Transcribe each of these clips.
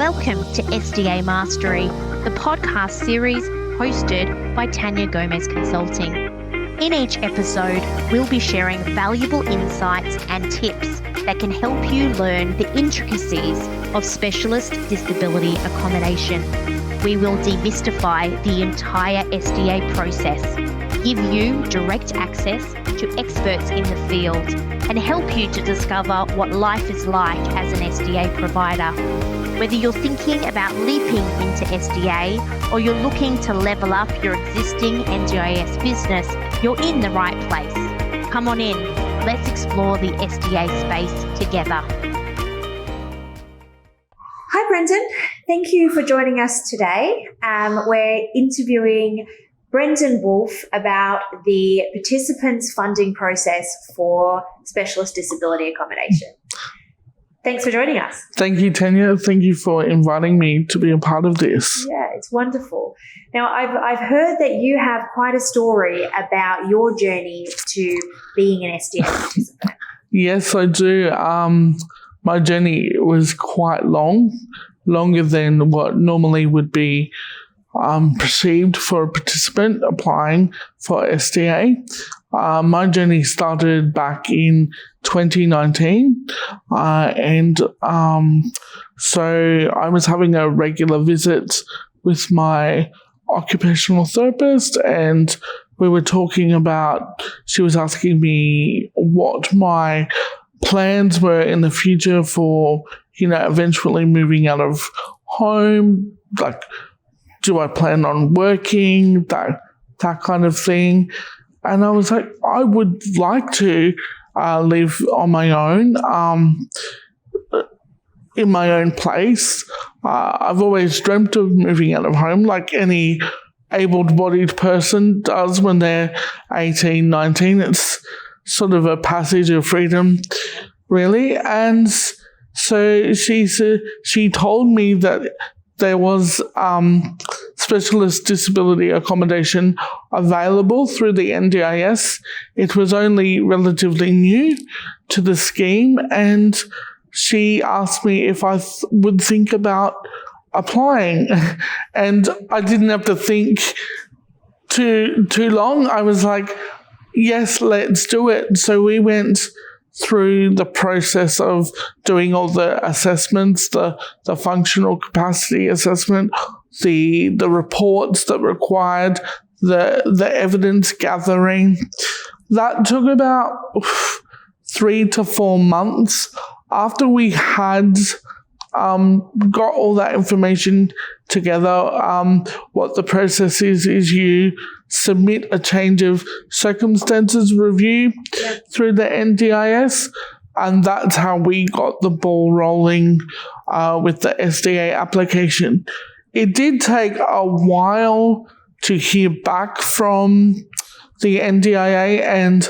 Welcome to SDA Mastery, the podcast series hosted by Tania Gomez Consulting. In each episode, we'll be sharing valuable insights and tips that can help you learn the intricacies of specialist disability accommodation. We will demystify the entire SDA process, give you direct access to experts in the field, and help you to discover what life is like as an SDA provider. Whether you're thinking about leaping into SDA or you're looking to level up your existing NDIS business, you're in the right place. Come on in, let's explore the SDA space together. Hi Brendon, thank you for joining us today. We're interviewing Brendan Woolf about the participants funding process for specialist disability accommodation. Thanks for joining us. Thank you, Tania. Thank you for inviting me to be a part of this. Yeah, it's wonderful. Now, I've heard that you have quite a story about your journey to being an SDA participant. Yes, I do. My journey was quite long, longer than what normally would be perceived for a participant applying for SDA. My journey started back in 2019, so I was having a regular visit with my occupational therapist, and we were talking about, she was asking me what my plans were in the future for, eventually moving out of home, like, do I plan on working, that kind of thing. And I was like, I would like to live on my own, in my own place. I've always dreamt of moving out of home like any able-bodied person does when they're 18, 19. It's sort of a passage of freedom, really. And so she told me that there was specialist disability accommodation available through the NDIS. It was only relatively new to the scheme, and she asked me if I would think about applying. And I didn't have to think too long. I was like, yes, let's do it. So we went through the process of doing all the assessments, the functional capacity assessment, the reports that required, the evidence gathering. That took about 3 to 4 months. After we had got all that information together, what the process is you submit a change of circumstances review through the NDIS, and that's how we got the ball rolling with the SDA application. It did take a while to hear back from the NDIA, and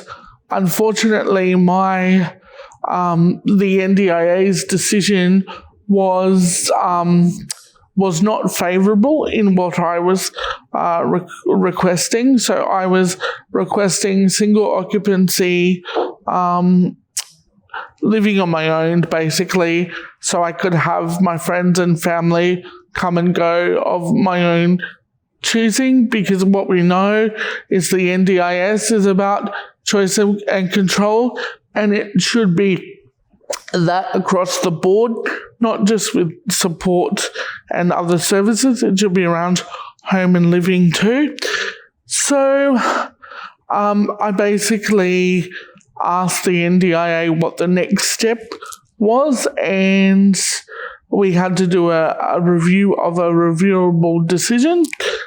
unfortunately the NDIA's decision was not favourable in what I was requesting. So I was requesting single occupancy, living on my own, basically, so I could have my friends and family come and go of my own choosing, because what we know is the NDIS is about choice and control, and it should be that across the board, not just with support and other services. It should be around home and living too. So I basically asked the NDIA what the next step was, and we had to do a review of a reviewable decision.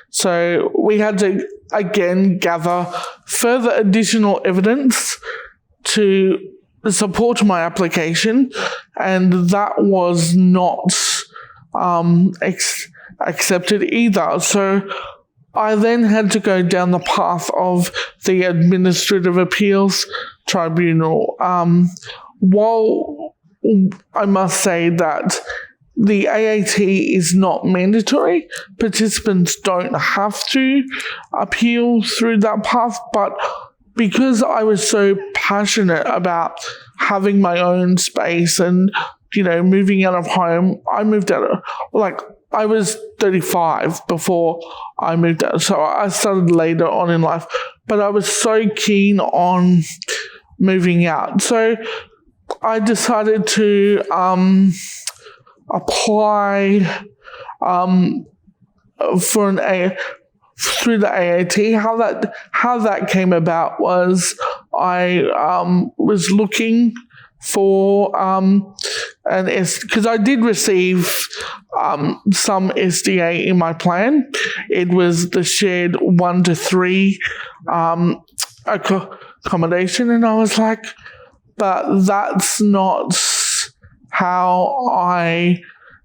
So we had to, again, gather further additional evidence to support my application, and that was not accepted either. So I then had to go down the path of the Administrative Appeals Tribunal. While I must say that the AAT is not mandatory, participants don't have to appeal through that path, but because I was so passionate about having my own space and moving out of home. I moved out, I was 35 before I moved out. So I started later on in life, but I was so keen on moving out. So I decided to apply for through the AAT. How that came about was I was looking for because I did receive some SDA in my plan. It was the shared 1 to 3 accommodation, and I was like, but that's not how I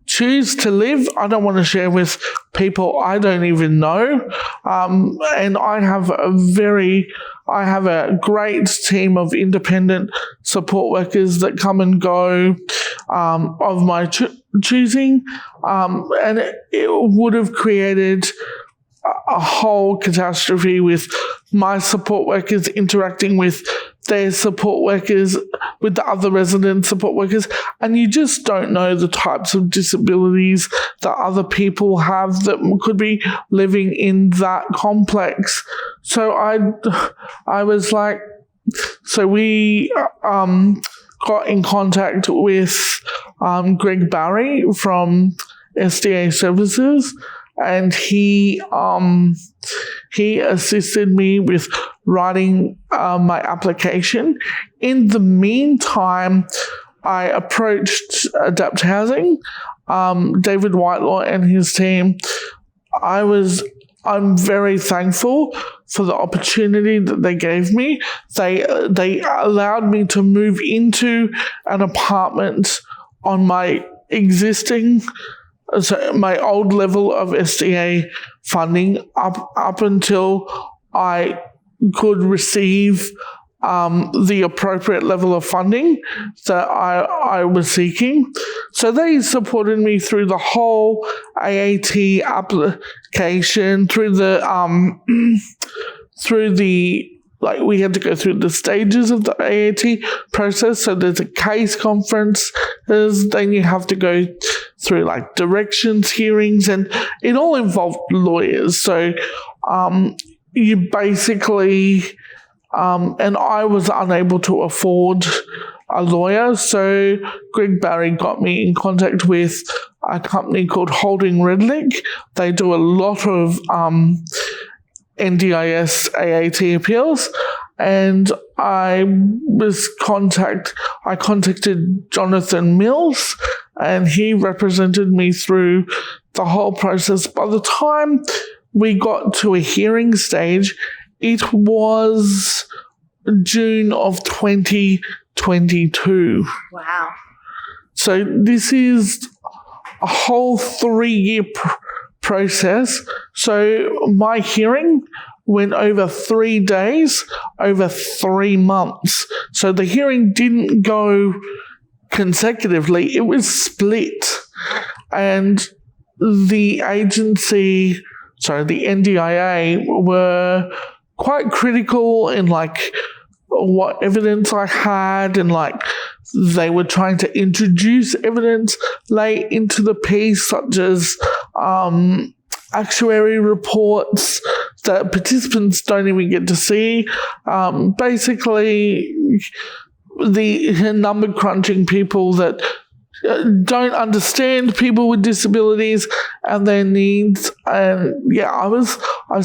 choose to live. I don't want to share with people I don't even know. And I have a great team of independent support workers that come and go of my choosing. And it would have created a whole catastrophe with my support workers interacting with their support workers, with the other resident support workers, and you just don't know the types of disabilities that other people have that could be living in that complex. So I was like, so we got in contact with Greg Barry from SDA Services, and he assisted me with writing my application. In the meantime, I approached Adapt Housing, David Whitelaw and his team. I'm very thankful for the opportunity that they gave me. They allowed me to move into an apartment on my my old level of SDA funding up until I could receive the appropriate level of funding that I was seeking. So they supported me through the whole AAT application, we had to go through the stages of the AAT process. So there's a case conference, then you have to go through directions, hearings, and it all involved lawyers. So you basically, and I was unable to afford a lawyer. So Greg Barry got me in contact with a company called Holding Redlich. They do a lot of NDIS AAT appeals, and I contacted Jonathan Mills, and he represented me through the whole process. By the time we got to a hearing stage, it was June of 2022. Wow. So this is a whole 3-year process. So my hearing went over 3 days, over 3 months. So the hearing didn't go consecutively, it was split. And the NDIA were quite critical in what evidence I had, and they were trying to introduce evidence late into the piece, such as actuary reports that participants don't even get to see. Basically, the number crunching people that don't understand people with disabilities and their needs. And I was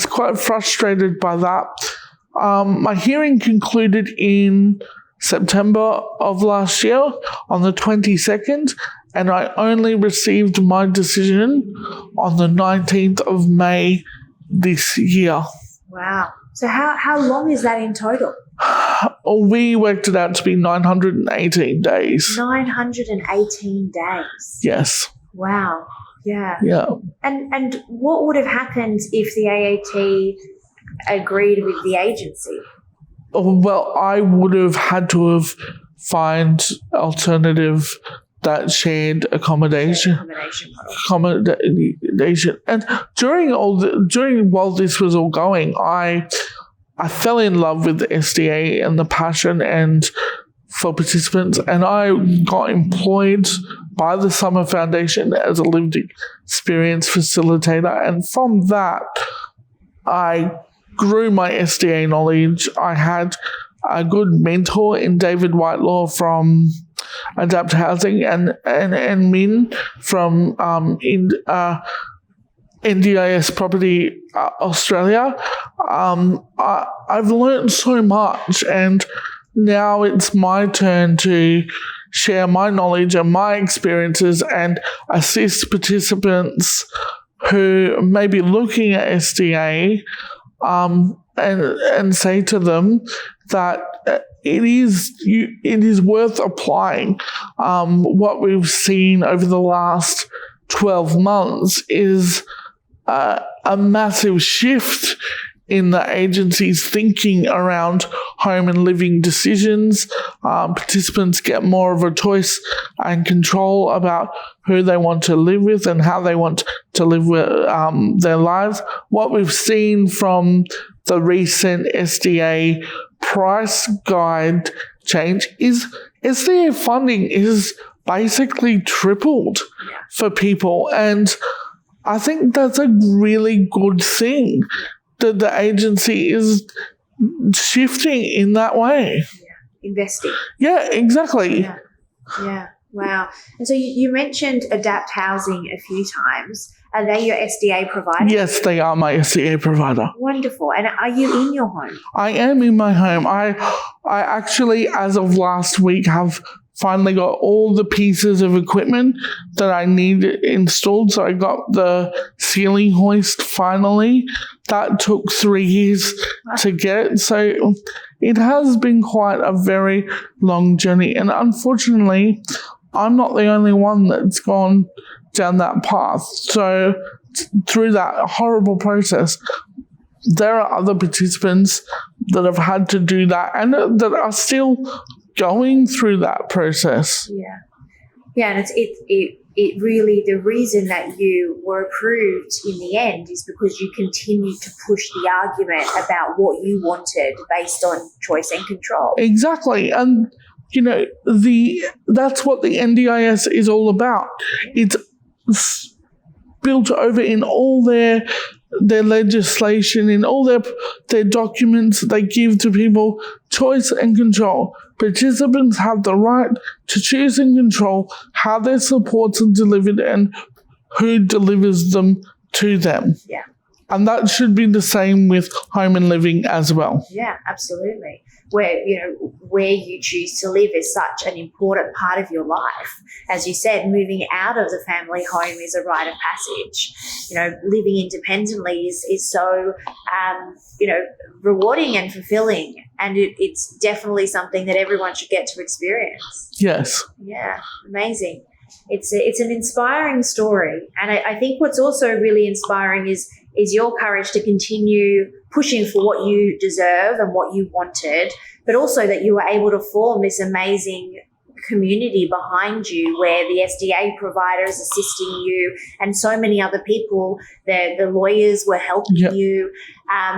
quite frustrated by that. My hearing concluded in September of last year on the 22nd, and I only received my decision on the 19th of May this year. Wow. So how long is that in total? We worked it out to be 918 days. 918 days. Yes. Wow. Yeah. Yeah. And what would have happened if the AAT agreed with the agency? Well, I would have had to find alternative that shared accommodation. And while this was all going, I fell in love with the SDA and the passion and for participants, and I got employed by the Summer Foundation as a lived experience facilitator. And from that, I grew my SDA knowledge. I had a good mentor in David Whitelaw from Adapt Housing and Min from NDIS Property Australia. I've learned so much, and now it's my turn to share my knowledge and my experiences and assist participants who may be looking at SDA and say to them that it is worth applying. What we've seen over the last 12 months is a massive shift in the agency's thinking around home and living decisions. Participants get more of a choice and control about who they want to live with and how they want to live with, their lives. What we've seen from the recent SDA price guide change is SDA funding is basically tripled for people, and I think that's a really good thing that the agency is shifting in that way. Yeah. Investing. Yeah, exactly. Yeah. Wow. And so you mentioned Adapt Housing a few times. Are they your SDA provider? Yes, they are my SDA provider. Wonderful. And are you in your home? I am in my home. I actually, as of last week, have finally got all the pieces of equipment that I need installed. So I got the ceiling hoist finally. That took 3 years to get. So it has been quite a very long journey. And unfortunately, I'm not the only one that's gone down that path. So through that horrible process, there are other participants that have had to do that and that are still going through that process. Yeah, and it really, the reason that you were approved in the end is because you continued to push the argument about what you wanted based on choice and control. Exactly. And you know, that's what the NDIS is all about. It's built over in all their legislation, in all their documents. They give to people choice and control. Participants have the right to choose and control how their supports are delivered and who delivers them to them. Yeah. And that should be the same with home and living as well. Yeah, absolutely. Where you choose to live is such an important part of your life. As you said, moving out of the family home is a rite of passage. Living independently is so, rewarding and fulfilling. And it's definitely something that everyone should get to experience. Yes. Yeah, amazing. It's an inspiring story. And I think what's also really inspiring is your courage to continue pushing for what you deserve and what you wanted, but also that you were able to form this amazing community behind you where the SDA provider is assisting you and so many other people, the lawyers were helping you,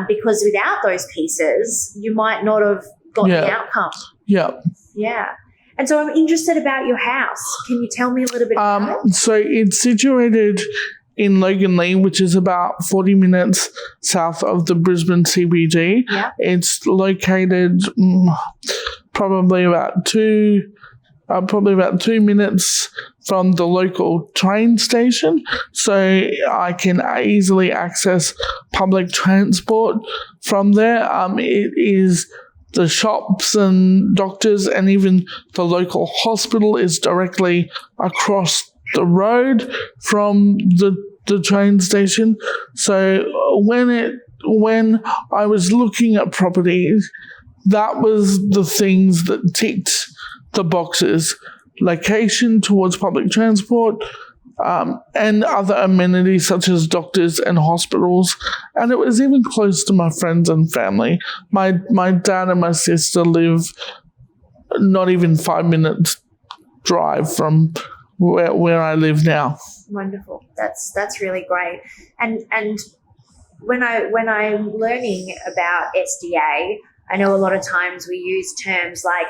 because without those pieces, you might not have got the outcome. Yeah. Yeah. And so I'm interested about your house. Can you tell me a little bit about it? So it's situated in Logan Lee, which is about 40 minutes south of the Brisbane CBD. Yeah. It's located probably about 2 minutes from the local train station, so I can easily access public transport from there. It is the shops and doctors and even the local hospital is directly across the road from the train station. So when I was looking at properties, that was the things that ticked the boxes: location towards public transport, and other amenities such as doctors and hospitals. And it was even close to my friends and family. My dad and my sister live not even 5 minutes drive from where I live now. Wonderful. That's really great. And when I'm learning about SDA, I know a lot of times we use terms like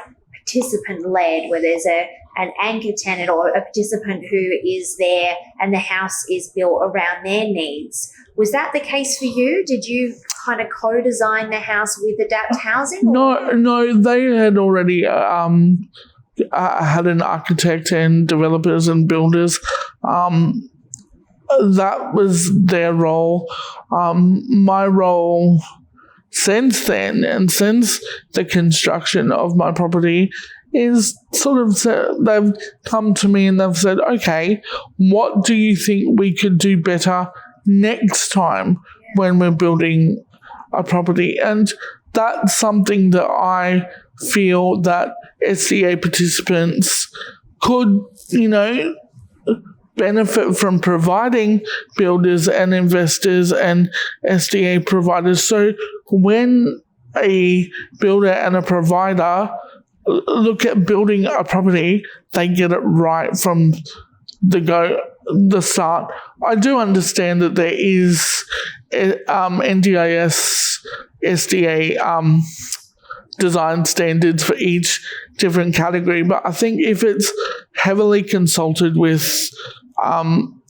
participant-led, where there's an anchor tenant or a participant who is there and the house is built around their needs. Was that the case for you? Did you kind of co-design the house with Adapt Housing? No, they had already had an architect and developers and builders. That was their role. My role since then and since the construction of my property is sort of, they've come to me and they've said, okay, what do you think we could do better next time when we're building a property? And that's something that I feel that SDA participants could, benefit from providing builders and investors and SDA providers. So when a builder and a provider look at building a property, they get it right from the start. I do understand that there is ndis, SDA design standards for each different category, but I think if it's heavily consulted with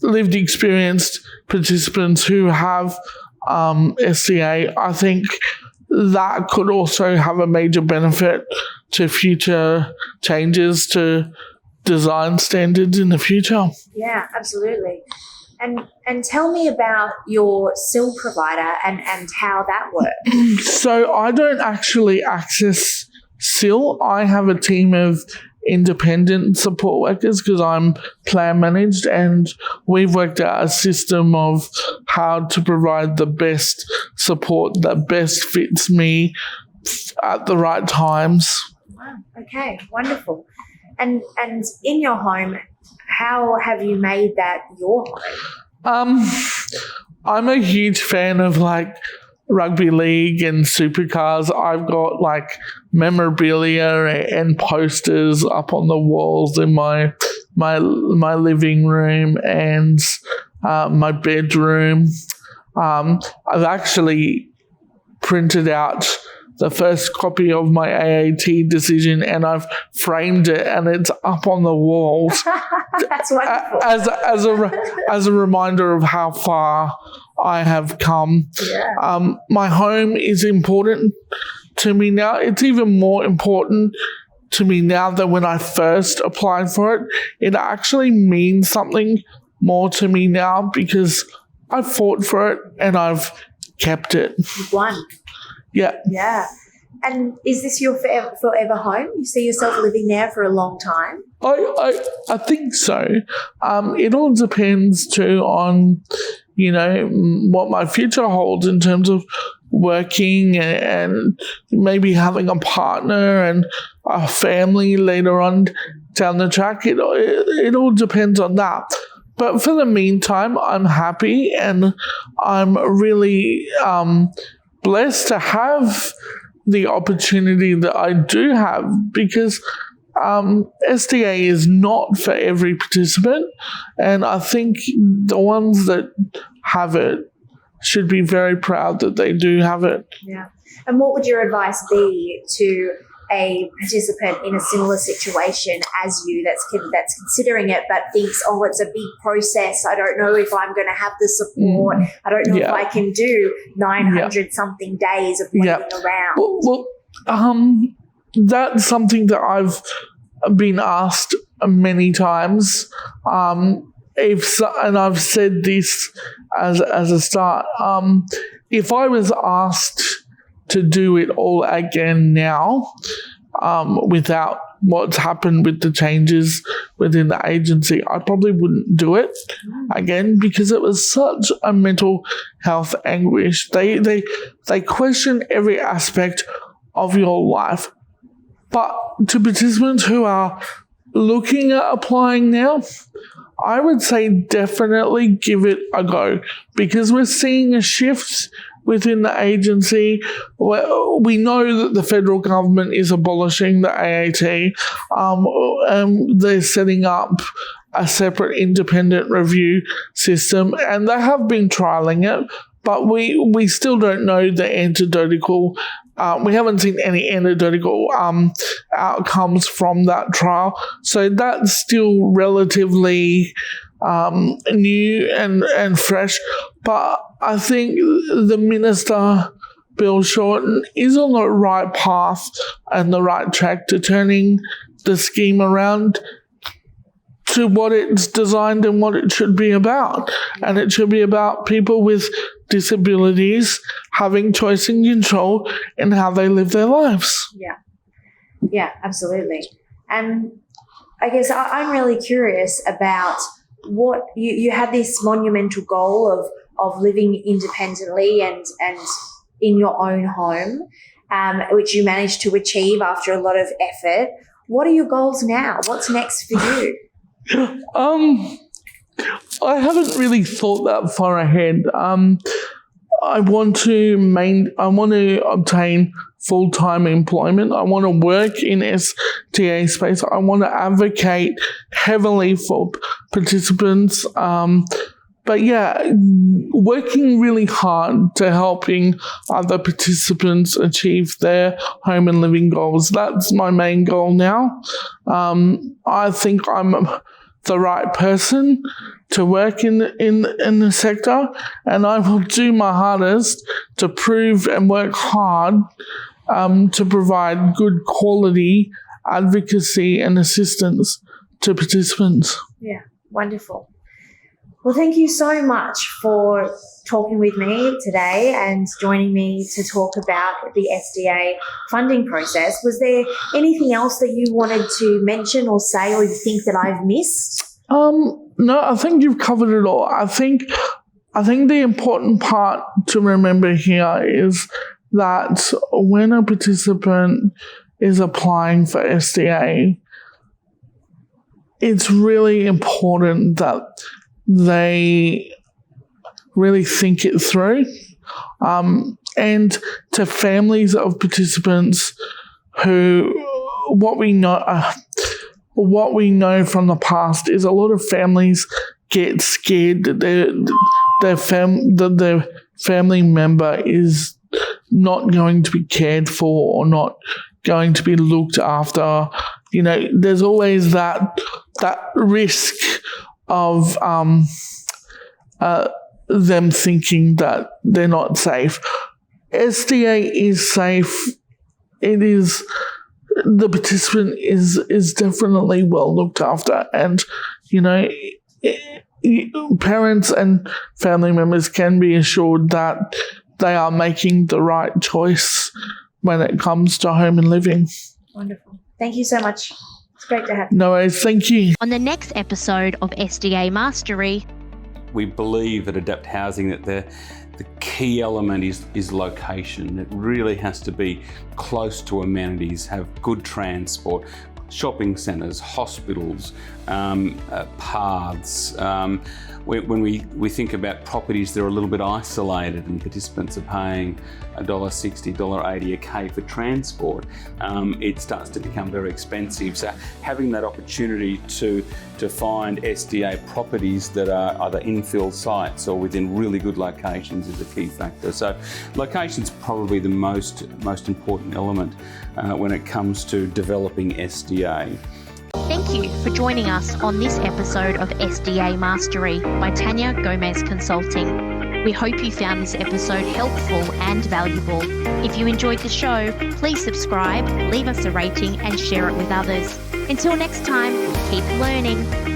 lived experienced participants who have SDA, I think that could also have a major benefit to future changes to design standards in the future. Yeah, absolutely. And tell me about your SIL provider and how that works. So I don't actually access SIL. I have a team of independent support workers because I'm plan managed, and we've worked out a system of how to provide the best support that best fits me at the right times. Wow. Okay, wonderful. And in your home, how have you made that your home? I'm a huge fan of rugby league and supercars. I've got memorabilia and posters up on the walls in my living room and my bedroom. I've actually printed out the first copy of my AAT decision and I've framed it and it's up on the walls. That's wonderful. As a reminder of how far I have come. Yeah. My home is important to me now. It's even more important to me now than when I first applied for it. It actually means something more to me now because I fought for it and I've kept it. You've won. Yeah. Yeah. And is this your forever home? You see yourself living there for a long time? I think so. It all depends too on, what my future holds in terms of working and maybe having a partner and a family later on down the track. It all depends on that. But for the meantime, I'm happy and I'm really blessed to have the opportunity that I do have because SDA is not for every participant, and I think the ones that have it should be very proud that they do have it. Yeah. And what would your advice be to a participant in a similar situation as you that's considering it but thinks, oh, it's a big process. I don't know if I'm going to have the support. I don't know if I can do 900 something days of waiting around. Well, that's something that I've been asked many times. And I've said this as a start. If I was asked to do it all again now, without what's happened with the changes within the agency, I probably wouldn't do it again because it was such a mental health anguish. They question every aspect of your life. But to participants who are looking at applying now, I would say definitely give it a go because we're seeing a shift within the agency. We know that the federal government is abolishing the AAT. They're setting up a separate independent review system and they have been trialling it, but we still don't know the anecdotal. We haven't seen any anecdotal outcomes from that trial, so that's still relatively new and fresh. But I think the Minister, Bill Shorten, is on the right path and the right track to turning the scheme around to what it's designed and what it should be about. And it should be about people with disabilities having choice and control in how they live their lives. Yeah, absolutely. And I guess I'm really curious about what you had this monumental goal of living independently and in your own home, which you managed to achieve after a lot of effort. What are your goals now? What's next for you? I haven't really thought that far ahead. I want to obtain full-time employment. I want to work in SDA space. I want to advocate heavily for participants. But yeah, working really hard to helping other participants achieve their home and living goals. That's my main goal now. I think I'm the right person to work in the sector, and I will do my hardest to prove and work hard to provide good quality advocacy and assistance to participants. Yeah, wonderful. Well, thank you so much for talking with me today and joining me to talk about the SDA funding process. Was there anything else that you wanted to mention or say, or you think that I've missed? No, I think you've covered it all. I think the important part to remember here is that when a participant is applying for SDA, it's really important that they really think it through. And to families of participants who, what we know from the past is a lot of families get scared that their family member is not going to be cared for or not going to be looked after. You know, there's always that risk of them thinking that they're not safe. SDA is safe. It is, the participant is definitely well looked after, and you know, parents and family members can be assured that they are making the right choice when it comes to home and living. Wonderful. Thank you so much. It's great to have you. No worries. Thank you. On the next episode of SDA Mastery, we believe at Adapt Housing that the key element is location. It really has to be close to amenities, have good transport, shopping centres, hospitals, paths. When we think about properties, they're a little bit isolated and participants are paying $1.60, $1.80 a K for transport. It starts to become very expensive. So having that opportunity to find SDA properties that are either infill sites or within really good locations is a key factor. So location's probably the most important element when it comes to developing SDA. thank you for joining us on this episode of SDA Mastery by Tania Gomez Consulting. We hope you found this episode helpful and valuable. If you enjoyed the show, please subscribe, leave us a rating and share it with others. Until next time, keep learning.